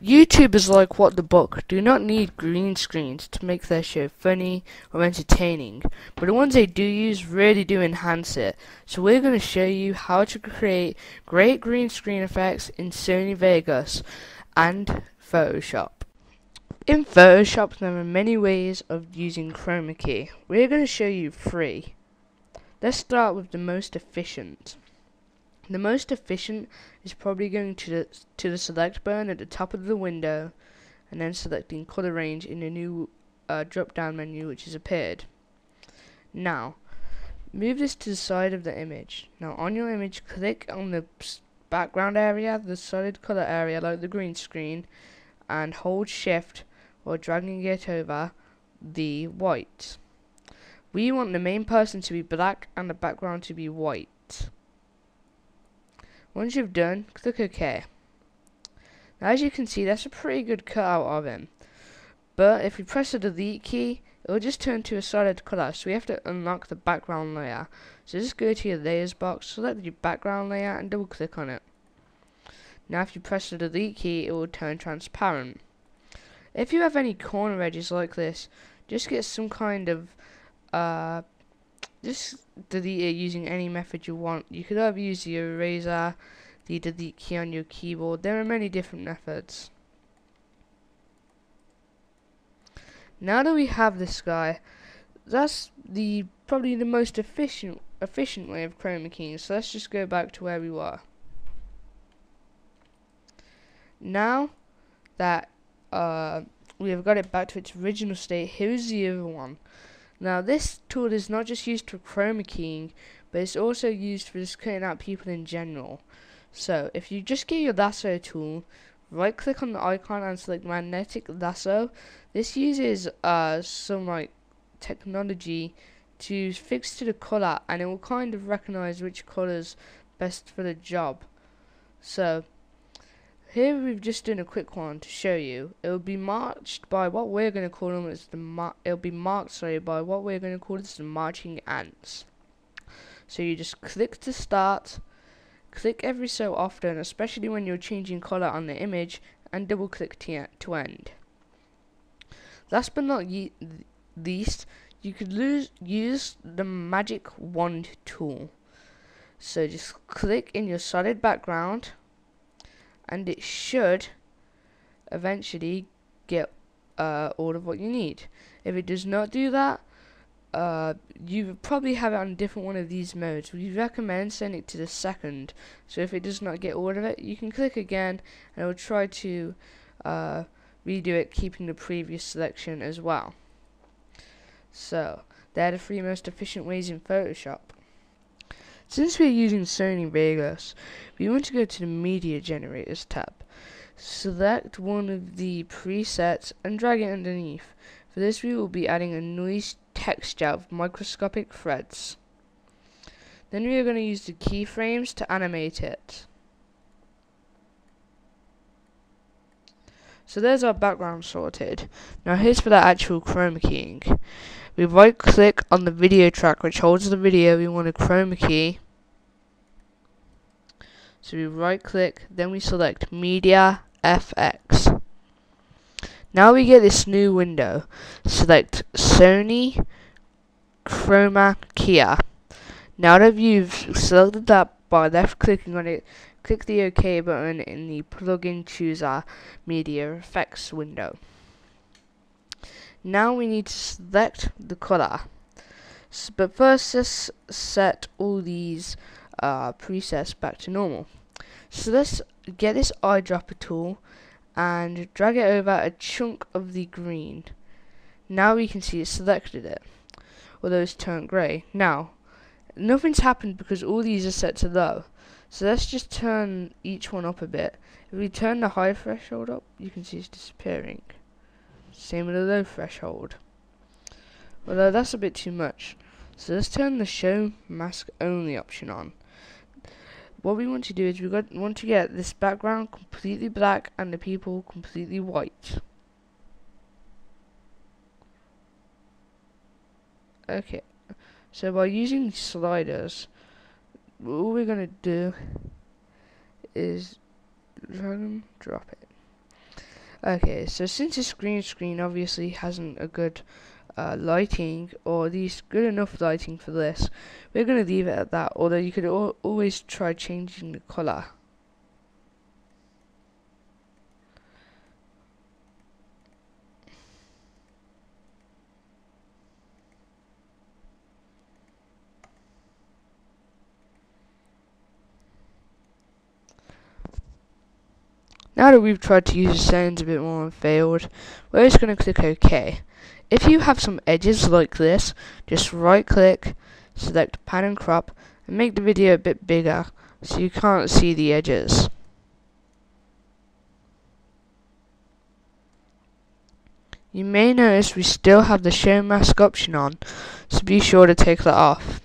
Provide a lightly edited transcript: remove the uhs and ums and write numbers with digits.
YouTubers like What the Book do not need green screens to make their show funny or entertaining, but the ones they do use really do enhance it. So we're going to show you how to create great green screen effects in Sony Vegas and Photoshop. In Photoshop there are many ways of using chroma key. We're going to show you 3. Let's start with the most efficient. The most efficient is probably going to the select button at the top of the window and then selecting color range in the new drop down menu which has appeared. Now move this to the side of the image. Now on your image click on the background area, the solid color area like the green screen, and hold shift while dragging it over the white. We want the main person to be black and the background to be white. Once you've done, click OK. Now as you can see, that's a pretty good cutout of him. But if you press the delete key, it will just turn to a solid color, so we have to unlock the background layer. So just go to your layers box, select your background layer and double click on it. Now if you press the delete key, it will turn transparent. If you have any corner edges like this, just get some kind of just delete it using any method you want. You could either use the eraser, the delete key on your keyboard. There are many different methods. Now that we have this guy, that's probably the most efficient way of chroma keying. So let's just go back to where we were. Now that we have got it back to its original state, here's the other one. Now this tool is not just used for chroma keying, but it's also used for just cutting out people in general. So if you just get your lasso tool, right click on the icon and select magnetic lasso. This uses some like technology to fix to the color, and it will kind of recognize which color's best for the job. So here we've just done a quick one to show you. It will be marked by what we're going to call them as it'll be marked by what we're going to call as the marching ants. So you just click to start, click every so often, especially when you're changing color on the image, and double click to end. Last but not least, you could use the magic wand tool. So just click in your solid background, and it should eventually get all of what you need. If it does not do that, you probably have it on a different one of these modes. We recommend sending it to the second, so if it does not get all of it, you can click again and it will try to redo it, keeping the previous selection as well. So they're the 3 most efficient ways in Photoshop. Since we're using Sony Vegas, we want to go to the Media Generators tab. Select one of the presets and drag it underneath. For this we will be adding a noise texture of microscopic threads. Then we are going to use the keyframes to animate it. So there's our background sorted. Now here's for the actual chroma keying. We right click on the video track which holds the video we want to chroma key. So we right click, then we select Media FX. Now we get this new window. Select Sony Chroma Key. Now that you've selected that by left clicking on it, click the OK button in the plugin chooser Media Effects window. Now we need to select the color. But first let's set all these presets back to normal. So let's get this eyedropper tool and drag it over a chunk of the green. Now we can see it selected it, although it's turned grey. Now nothing's happened because all these are set to low. So let's just turn each one up a bit. If we turn the high threshold up, you can see it's disappearing. Same with the low threshold. Although that's a bit too much. So let's turn the show mask only option on. What we want to do is we want to get this background completely black and the people completely white. Okay, so by using these sliders, all we're going to do is drag and drop it. Okay, so since this green screen obviously hasn't a good lighting, or at least good enough lighting for this, we're going to leave it at that, although you could always try changing the colour. Now that we've tried to use the settings a bit more and failed, we're just going to click OK. If you have some edges like this, just right click, select pan and crop, and make the video a bit bigger so you can't see the edges. You may notice we still have the show mask option on, so be sure to take that off.